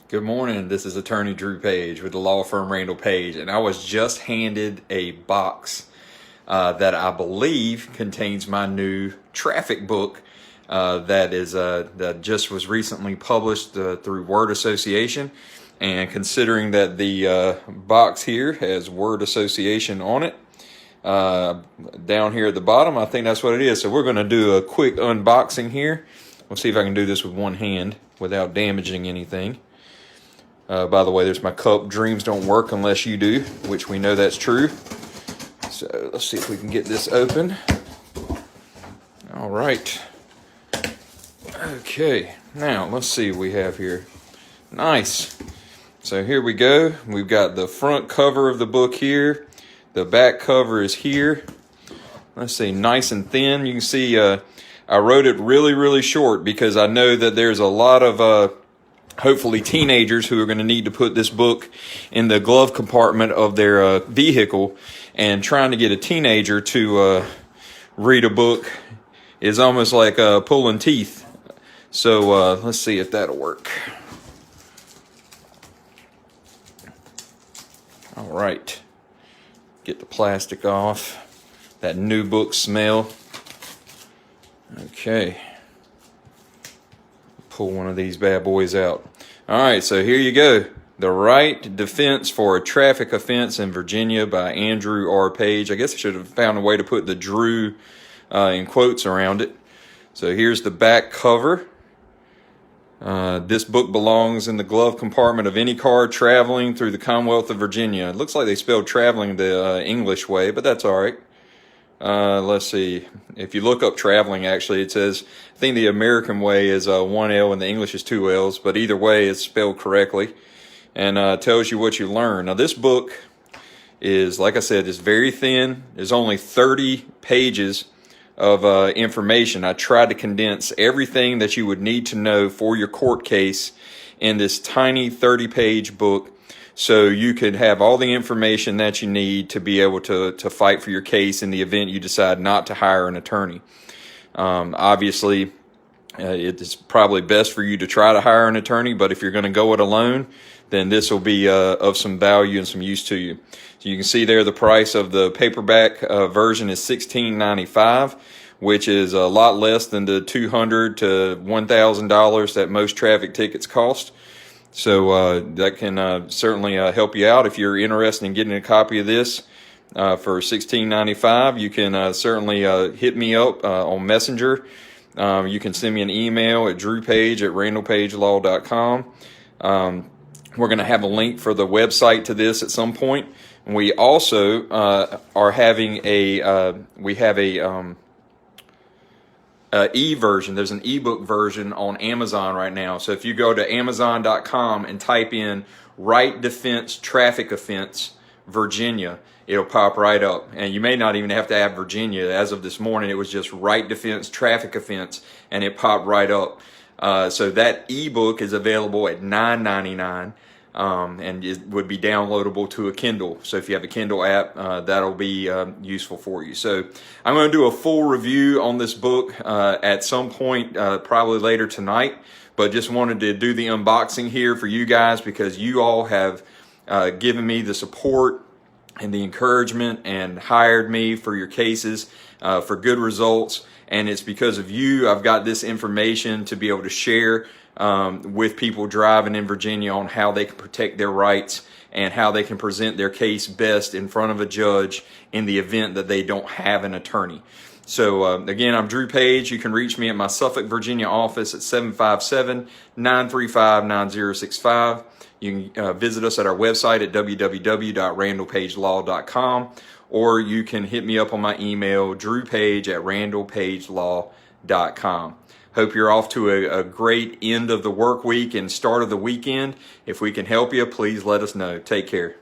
Good morning. This is Attorney Drew Page with the law firm Randall Page, and I was just handed a box that I believe contains my new traffic book that just was recently published through Word Association. And considering that the box here has Word Association on it, down here at the bottom, I think that's what it is. So we're going to do a quick unboxing here. We'll see if I can do this with one hand without damaging anything. By the way, there's my cup. Dreams don't work unless you do, which we know that's true. So let's see if we can get this open. All right. Okay, now let's see what we have here. Nice. So here we go. We've got the front cover of the book here. The back cover is here. Let's see, nice and thin. You can see I wrote it really short because I know that there's a lot of hopefully teenagers who are going to need to put this book in the glove compartment of their vehicle, and trying to get a teenager to read a book is almost like pulling teeth. So let's see if that'll work. All right, get the plastic off. That new book smell. Okay. Pull one of these bad boys out. All right, so here you go. The Right Defense for a Traffic Offense in Virginia by Andrew R. Page. I guess I should have found a way to put the Drew in quotes around it. So here's the back cover. This book belongs in the glove compartment of any car traveling through the Commonwealth of Virginia. It looks like they spelled traveling the English way, but that's all right. Let's see. If you look up traveling, actually, it says, I think the American way is one L and the English is two L's, but either way, it's spelled correctly, and tells you what you learn. Now, this book is, like I said, is very thin. There's only 30 pages of information. I tried to condense everything that you would need to know for your court case in this tiny 30-page book, so you could have all the information that you need to be able to fight for your case in the event you decide not to hire an attorney. Obviously, it's probably best for you to try to hire an attorney, but if you're going to go it alone, then this will be of some value and some use to you. So you can see there the price of the paperback version is $16.95, which is a lot less than the $200 to $1,000 that most traffic tickets cost. So that can certainly help you out. If you're interested in getting a copy of this for $16.95, you can certainly hit me up on Messenger. You can send me an email at drewpage@randallpagelaw.com. We're going to have a link for the website to this at some point. We also are having e-version. There's an ebook version on Amazon right now. So if you go to Amazon.com and type in Right Defense Traffic Offense Virginia, it'll pop right up. And you may not even have to have Virginia. As of this morning, it was just Right Defense Traffic Offense, and it popped right up. So that ebook is available at $9.99. And it would be downloadable to a Kindle. So if you have a Kindle app, that'll be useful for you. So I'm going to do a full review on this book at some point, probably later tonight. But just wanted to do the unboxing here for you guys because you all have given me the support and the encouragement and hired me for your cases for good results. And it's because of you I've got this information to be able to share with people driving in Virginia on how they can protect their rights and how they can present their case best in front of a judge in the event that they don't have an attorney. So again, I'm Drew Page. You can reach me at my Suffolk, Virginia office at 757-935-9065. You can visit us at our website at www.randallpagelaw.com, or you can hit me up on my email, drewpage@randallpagelaw.com. Hope you're off to a great end of the work week and start of the weekend. If we can help you, please let us know. Take care.